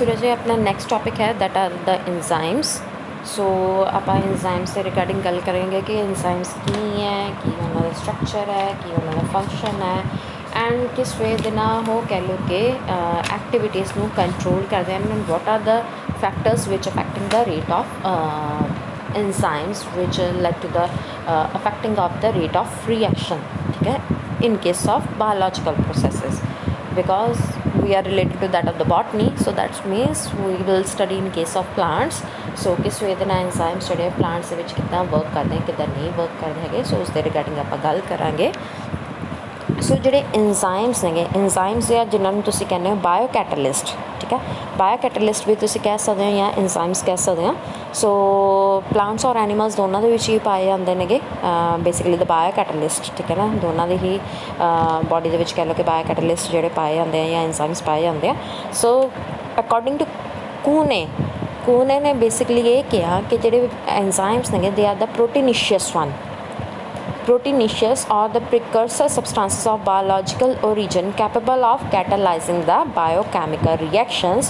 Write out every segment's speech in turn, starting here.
सूरज अपना next topic है that are the enzymes. सो आप एंजाइम्स के रिगार्डिंग गल करेंगे कि एंजाइम्स की है कि उन्होंने स्ट्रक्चर है कि उन्होंने फंक्शन है एंड किस वे दे नाल हो कह लो कि एक्टिविटीज़ को कंट्रोल करते हैं and what are the factors which affecting the rate of enzymes which led to the affecting of the rate of reaction. ठीक है, in case of biological processes, because we are related to that of the botany, so that means we will study in case of plants. So किस वे दे नाल enzymes जिहड़े plants they which किद्दां work करदे हैं किद्दां नहीं work करदे हैगे, सो उस दे regarding आपां गल करांगे। सो जिहड़े एंजाइम्स ने एंजाइम्स या जिन्होंने तुसीं कहने हो बायो कैटलिस्ट। ठीक है, बायो कैटलिस्ट भी तुसीं कह सकते हो या एंजाइम्स कह सकते हो। सो प्लांट्स और एनीमल्स दोनों दे विच ही पाए जाते हैं बेसिकली द बायो कैटलिस्ट। ठीक है ना, दोनों दे ही बॉडी दे विच कह लो कि बायो कैटलिस्ट जिहड़े पाए जाते हैं या एंजाइम्स पाए जाते हैं। सो अकॉर्डिंग टू कूने ने बेसिकली ये कहा कि जिहड़े एंजाइम्स ने they are the proteinaceous one. Proteinaceous are the precursor substances of biological origin capable of catalyzing the biochemical reactions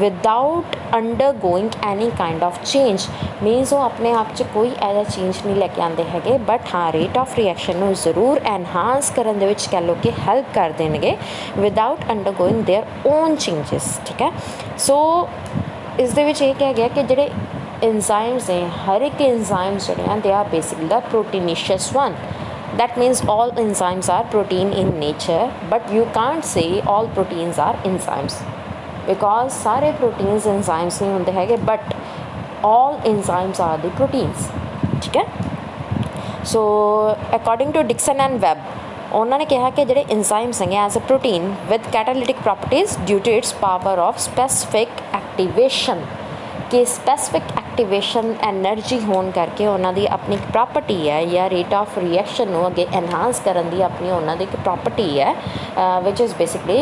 without undergoing any kind of change। मीनस वो अपने आप च कोई ऐसा चेंज नहीं लैके आते हैं, बट हाँ रेट ऑफ रिएक्शन को जरूर एनहांस करने दे विच कह लो कि हेल्प कर देंगे without undergoing their own changes. ठीक है, सो इस दे विच ये कहा गया कि जिहड़े एंजाइम्स हैं हर एक एंजाइम्स जिहड़े हैं they are basically the proteinaceous one. That means all enzymes are protein in nature, but you can't say all proteins are enzymes because सारे प्रोटीन्स एंजाइम्स नहीं होंगे हैगे, but all enzymes are the proteins. ठीक है, so according to Dixon and Webb उन्होंने कहा कि जिहड़े एंजाइम्स हैं as a protein with catalytic properties due to its power of specific activation, कि स्पैसिफिक एक्टिवेशन एनर्जी होने करके उन्होंने अपनी प्रॉपर्टी है या रेट ऑफ रिएक्शन को अगे एनहांस करने की अपनी उन्होंने प्रॉपर्टी है which is basically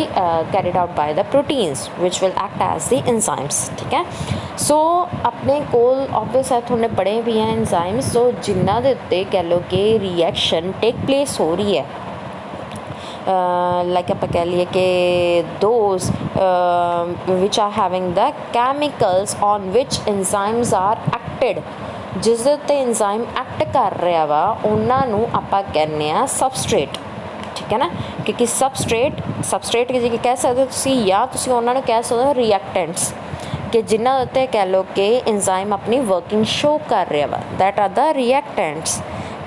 carried out by the proteins which will act as the enzymes. ठीक है, सो अपने कोल ऑब्वियस है थोड़े पढ़े भी हैं एंजाइम्स, सो जिन्हों के उत्ते कह लो कि रिएक्शन टेक प्लेस हो रही है लाइक आप कह लिए कि those which are having the chemicals on which enzymes are acted, जिस दे उत्ते एंजाइम एक्ट कर रहा वा उन्होंने आप कहने आ सबस्ट्रेट। ठीक है ना, क्योंकि सबस्ट्रेट की कह सकते हो तुसी या तुसी उन्होंने कह सकते हो रिएक्टेंट्स, कि जिन्होंने उत्ते कह लो कि एंजाइम अपनी वर्किंग शो कर रहा वा, that are the reactants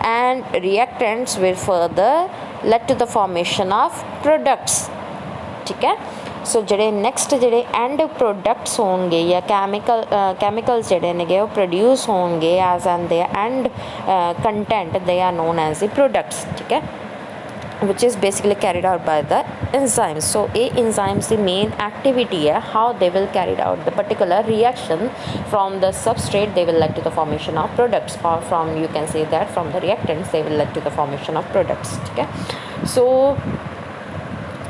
and reactants will further led to the formation of products। ठीक है, सो जिहड़े नैक्सट जिहड़े एंड प्रोडक्ट्स होंगे या कैमिकल्स जिहड़े ने वो प्रोड्यूस होंगे as end they end content they are known as the products. ठीक है, which is basically carried out by the enzymes। So a enzymes the main activity है how they will carry out the particular reaction from the substrate, they will lead to the formation of products, or from you can say that from the reactants they will lead to the formation of products। ठीक है, so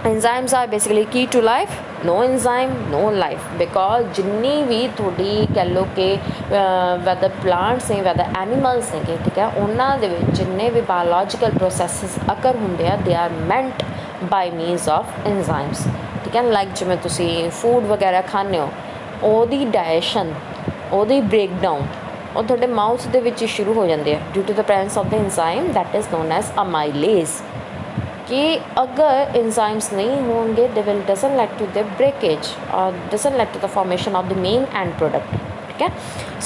enzymes are basically key to life। no enzyme no life, because जिन्नी भी थोड़ी कह लो कि weather plants ने weather animals ने, ठीक है, उन्होंने जिन्ने भी बायोलॉजिकल प्रोसैसिस अकर होंगे they are meant by means of enzymes. ठीक है, लाइक जिवें तुसी फूड वगैरह खाने हो ओदी डाइजेशन ओदी ब्रेकडाउन वो थोड़े माउथ दे विच शुरू हो जाते हैं due to the presence of the enzyme that is known as amylase. कि अगर एंजाइम्स नहीं होंगे they will doesn't lead to the breakage और doesn't lead to the formation of the main end product. ठीक है,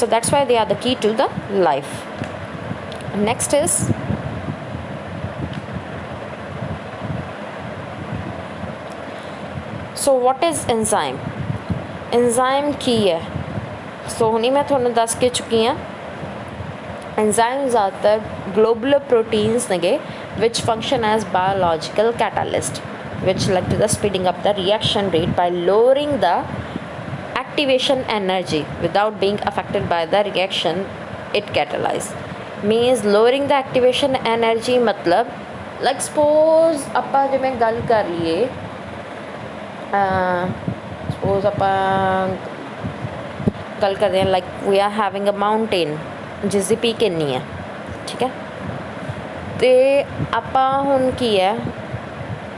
so that's why they are the key to the life. Next is so what is enzyme. Enzyme की है, सो हुनी मैं थोड़ा दस के चुकी हाँ। एंजाइम ज़्यादातर ग्लोबुलर प्रोटीन्स ने which function as biological catalyst which led to the speeding up the reaction rate by lowering the activation energy without being affected by the reaction it catalyze। means lowering the activation energy मतलब like suppose ਆਪਾਂ ਜਿਵੇਂ ਗੱਲ ਕਰ ਲਈਏ suppose ਆਪਾਂ ਗੱਲ ਕਰਦੇ ਹਾਂ like we are having a mountain जिस दी पीक इन्नी है। ठीक है, तो ਆਪਾਂ ਹੁਣ ਕੀ ਹੈ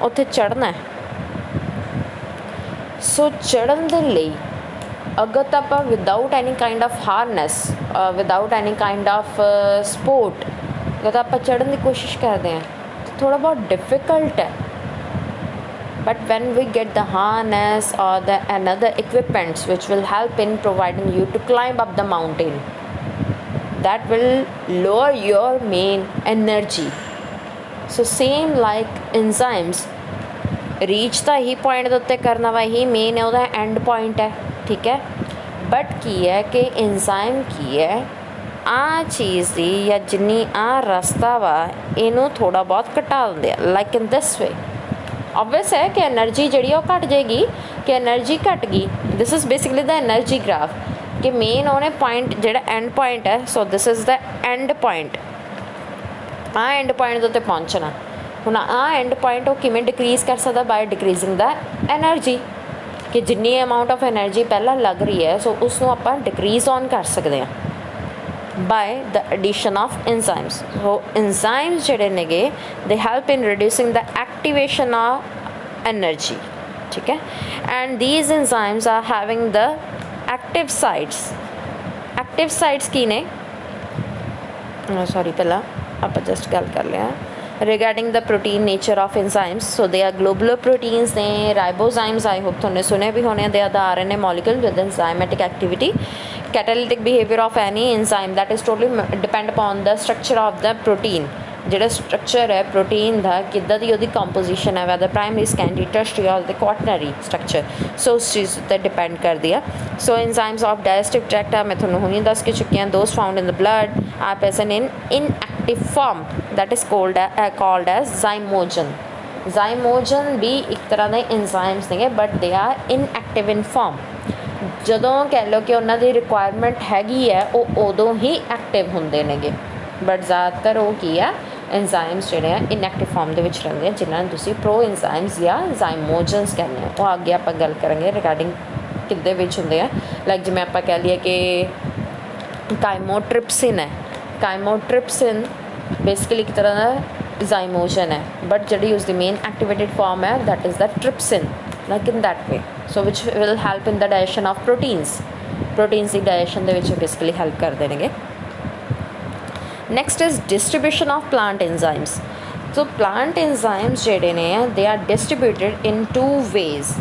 ਉੱਥੇ ਚੜ੍ਹਨਾ ਹੈ। ਸੋ ਚੜ੍ਹਨ ਦੇ ਲਈ अगर तो आप without any kind of harness, without any kind of support अगर आप चढ़न की कोशिश करते हैं तो थोड़ा बहुत डिफ़िकल्ट है। But when we get the harness or the another equipments which will help in providing you to climb up the mountain, that will lower your main energy. So same like enzymes, reach तो ही point के उत्ते करना वा ही main है, वह and point है, ठीक है। बट की है कि एंजाइम की है आ चीज़ दी या जिन्नी आ रास्ता वा इनू थोड़ा बहुत घटा देंगे, like in this way. Obvious है कि एनर्जी जी घट जाएगी, कि एनर्जी घट गई। This is basically the energy graph कि मेन उन्हें पॉइंट जो एंड पॉइंट है, so this is the end point. आ एंड पॉइंट के उत्ते पहुँचना हुण आ एंड पॉइंट वो किमें डिक्रीज़ कर सकता, बाय डिक्रीजिंग द एनर्जी, कि जिन्नी अमाउंट ऑफ एनर्जी पहला लग रही है सो उसनों आपां डिक्रीज़ ऑन कर सकते हैं by the addition of enzymes. So enzymes ਜਿਹੜੇ ਨੇਗੇ they help in reducing the activation of energy, ठीक है। and these enzymes are having the active sites. active sites ਕੀ ਨੇ, सॉरी ਪਹਿਲਾਂ ਆਪਾਂ जस्ट ਗੱਲ कर लिया regarding the protein nature of enzymes. So they are globular proteins ने, ribozymes I hope तुमने सुने भी होने, they are the RNA molecule with enzymatic activity. Catalytic behavior of any enzyme that is totally depend upon the structure of the protein. ਜਿਹੜਾ structure है protein का किदा दी ਉਹਦੀ कंपोजिशन है, वैदर प्राइमरी सेकेंडरी टर्शरी और द क्वाटनरी स्ट्रक्चर, सो उस चीज़ पर डिपेंड करती है। So enzymes of digestive tract मैं थोड़ा हुई दस के चुकी हैं, those found in the blood are present in inactive form that is called as zymogen. Zymogen भी एक तरह के एंजाइम्स ने but they are inactive in form. ਜਦੋਂ कह लो कि उन्होंने रिक्वायरमेंट हैगी है वो उदों ही एक्टिव होंगे ने, बट ज़्यादातर वो की है एंजाइम्स जोड़े हैं इनएक्टिव फॉर्म के रहते हैं, जिन्होंने तुसी प्रो एंजाइम्स या जाइमोजन्स कहने हैं। वो आगे आप गल करेंगे रिगार्डिंग किदे विच होंगे हैं, लाइक जिमें आप कह लिए कि काइमोट्रिप्सिन है, काइमोट्रिप्सिन बेसिकली एक तरह का जाइमोजन है, बट जी उसकी मेन एक्टिवेटेड फॉर्म है that is the trypsin, like in that way, so which will help in the digestion of proteins की digestion ਦੇ ਵਿੱਚ basically help ਕਰਦੇ ਨੇਗੇ। next is distribution of plant enzymes. so plant enzymes ਜਿਹੜੇ ਨੇ they are distributed in two ways,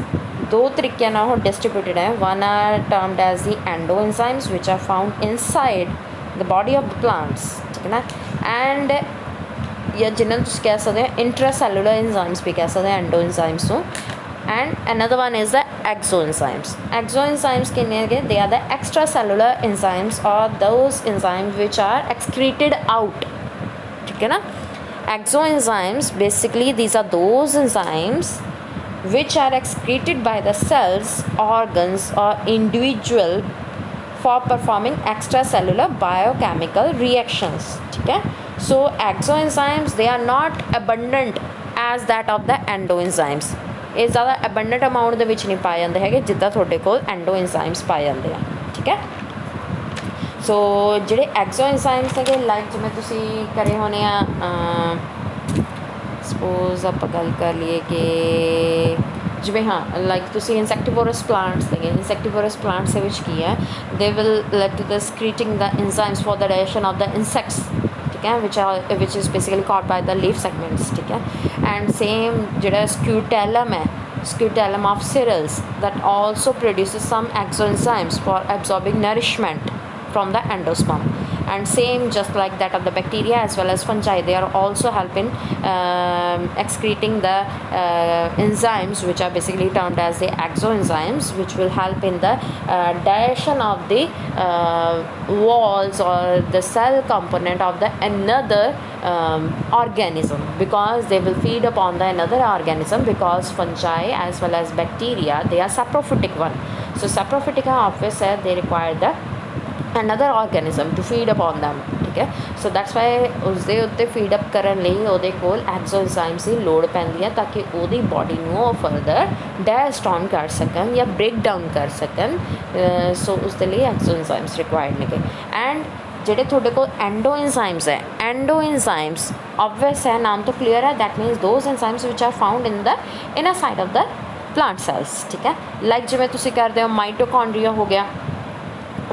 ਦੋ ਤਰੀਕਿਆਂ ਨਾਲ ਉਹ distributed ਹੈ। one are termed as the endoenzymes which are found inside the body of the plants, ਠੀਕ ਹੈ ਨਾ, and या जिन्हें तुम कह सकते हो इंट्रासेलुलर एंजाइम्स भी कह सकते हैं एंडोएंजाइम्स को। and another one is the exoenzymes. Exoenzymes they are the extracellular enzymes or those enzymes which are excreted out, ठीक है ना। exoenzymes basically these are those enzymes which are excreted by the cells, organs or individual for performing extracellular biochemical reactions, ठीक है। so exoenzymes they are not abundant as that of the endoenzymes. ਇਹ ज़्यादा abundant amount ਦੇ ਵਿੱਚ ਨਹੀਂ ਪਾਏ ਜਾਂਦੇ ਹੈਗੇ ਜਿੱਦਾਂ ਤੁਹਾਡੇ ਕੋਲ ਐਂਡੋ ਐਂਜ਼ਾਈਮਸ ਪਾਏ ਜਾਂਦੇ ਆ, ਠੀਕ ਹੈ। ਸੋ ਜਿਹੜੇ ਐਕਸੋ ਐਂਜ਼ਾਈਮਸ ਹੈਗੇ ਲਾਈਕ ਜਿਵੇਂ ਤੁਸੀਂ ਕਰੇ ਹੋਣੇ ਆ, ਸਪੋਜ਼ ਆਪਾਂ ਗੱਲ ਕਰ ਲਈਏ ਕਿ ਜਿਵੇਂ ਹਾਂ ਲਾਈਕ ਤੁਸੀਂ ਇਨਸੈਕਟੀਵੋਰਸ ਪਲਾਂਟਸ ਹੈਗੇ, ਇਨਸੈਕਟੀਵੋਰਸ ਪਲਾਂਟਸ ਦੇ ਵਿੱਚ ਕੀ ਹੈ they will lead to the secreting the enzymes for the digestion of the insects, ठीक है, which is basically caught by the leaf segments, ठीक है। and same ਜਿਹੜਾ scutellum है, scutellum of cereals that also produces some exoenzymes for absorbing nourishment from the endosperm, and same just like that of the bacteria as well as fungi, they are also helping excreting the enzymes which are basically termed as the exoenzymes, which will help in the digestion of the walls or the cell component of the another organism, because they will feed upon the another organism, because fungi as well as bacteria they are saprophytic one, so saprophytic obvious है they require the another organism to feed upon them, ठीक है। so that's why उसदे उत्ते feed up करन ਲਈ ਉਹਦੇ ਕੋਲ exoenzymes ਦੀ ਲੋੜ ਪੈਂਦੀ ਹੈ ਤਾਂ ਕਿ ਉਹਦੀ ਬੋਡੀ ਨੂੰ ਉਹ ਫਰਦਰ digest on ਕਰ ਸਕਣ ਜਾਂ break down ਕਰ ਸਕਣ, so ਉਸਦੇ ਲਈ exoenzymes required ਨੇ। and ਜਿਹੜੇ ਤੁਹਾਡੇ ਕੋਲ एंडो एंजाइम्स है, एंडो एंजाइम्स obvious है नाम तो clear है, that means those enzymes which are found in the inner side of the plant cells, ठीक है। लाइक जिवें तुसीं करदे हो माइटोकॉन्ड्रिया हो गया,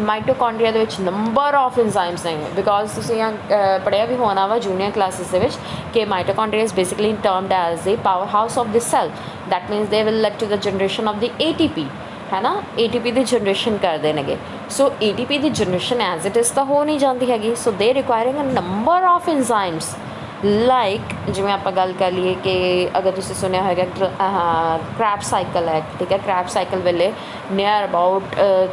mitochondria they which number of enzymes ने, बिकॉज तुसीं पढ़िया भी होना वा जूनियर क्लासिस दे विच कि mitochondria is basically termed as the power house of the cell, that means they will lead to the generation of the ATP, है ना। ATP की जनरेशन करते हैं। सो ATP की जनरेशन एज इट इज़ तो हो नहीं जाती हैगी, so they requiring a number of enzymes. Like जिवें आपां गल कर लीए कि अगर तुसीं सुनिया होएगा क्रैब साइकिल है, ठीक है। क्रैब साइकिल वेले नियर अबाउट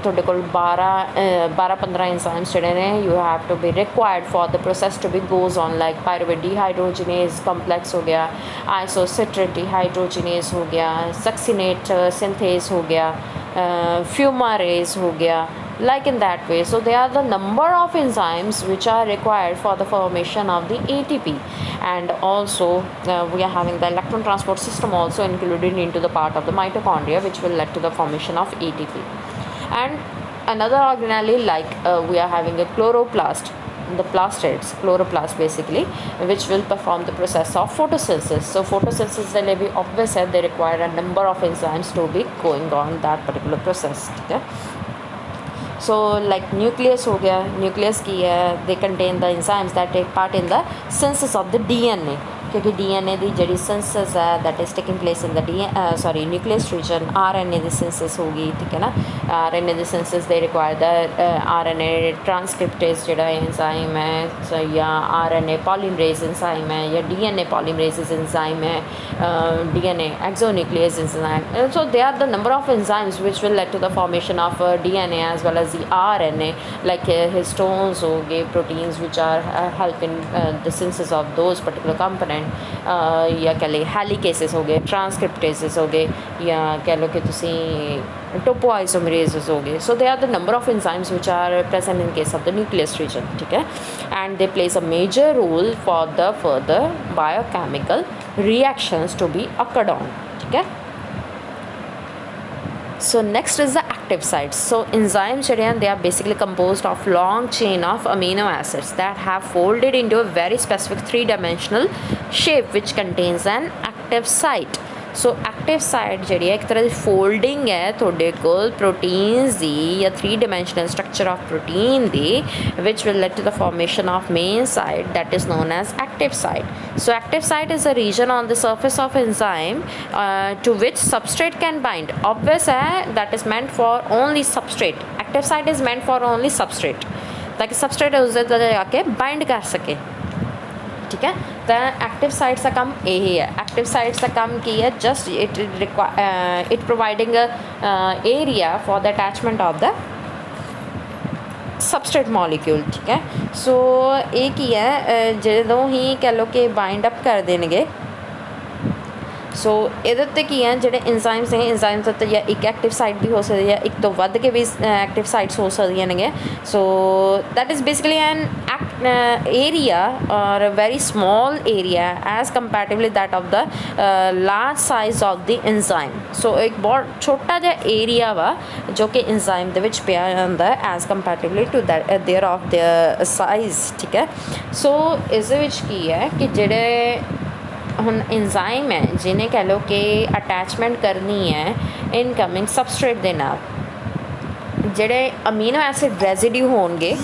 तुहाडे कोल 12-15 एंजाइम्स जिहड़े ने you have to be required for the process to be goes on, like pyruvate dehydrogenase complex हो गया, आइसोसिट्रेट डिहाइड्रोजिनेज हो गया, सक्सिनेट सिंथेज हो गया, फ्यूमारेज हो गया, like in that way. So there are the number of enzymes which are required for the formation of the ATP, and also we are having the electron transport system also included into the part of the mitochondria, which will lead to the formation of ATP. And another organelle, like we are having a chloroplast, the plastids, chloroplast basically, which will perform the process of photosynthesis. So photosynthesis will be obvious that they require a number of enzymes to be going on that particular process, okay? So like nucleus हो गया, nucleus की है, they contain the enzymes that take part in the synthesis of the DNA, क्योंकि DNA की जी synthesis है that is taking place in the nucleus region। RNA की synthesis होगी, ठीक है ना। RNA की synthesis they require the RNA transcriptase जोड़ा enzyme है, so या RNA polymerase enzyme है, या DNA polymerase enzyme है, DNA exonuclease enzyme। So there are the number of enzymes which will lead to the formation of DNA as well as the RNA, like histones हो गए, proteins which are helping the synthesis of those particular component, या कह लें हेलिकेसेस हो गए, ट्रांसक्रिप्टेसेस हो गए, या कह लो कि तुसीं टोपोआइसोमरेजेस हो गए। So they are the number of enzymes which are present in case of the nucleus region, ठीक है। And they plays a major role for the further biochemical reactions to be occurred on, ठीक है। So next is the active sites. So enzymes, they are basically composed of long chain of amino acids that have folded into a very specific three-dimensional shape which contains an active site. So active site जी एक तरह की folding है थोड़े कोल proteins दी या 3 dimensional structure of protein the which will lead to the formation of main site that is known as active site. So active site is a region on the surface of enzyme to which substrate can bind. Obvious है that is meant for only substrate. Active site is meant for only substrate ताकि substrate उससे जाके bind कर सके, ठीक है। तो active sites का काम यही है। एक्टिव साइट्स का काम की है just it providing area for the attachment of the substrate molecule, ठीक है। सो एक ही है जो ही कह लो कि बाइंड अप कर देंगे। सो ये की है जो एंजाइम्स ने एंजाइम्स उत्ते या एक एक्टिव साइट भी हो सकती है, एक तो वध के भी एक्टिव साइट्स हो सकती ने। So that is basically an area और very small area as comparatively that of the large size of the enzyme. So एक बहुत छोटा जिहा एरिया वा जो कि एंजाइम दे विच पिया होंदा as comparatively to that their of the size, ठीक है। सो इस विच की है कि जेडे हुन एंजाइम है जिन्हें कह लो कि अटैचमेंट करनी है इनकमिंग सबस्ट्रेट दे नाल, जेडे अमीनो एसिड रेजिड्यू होणगे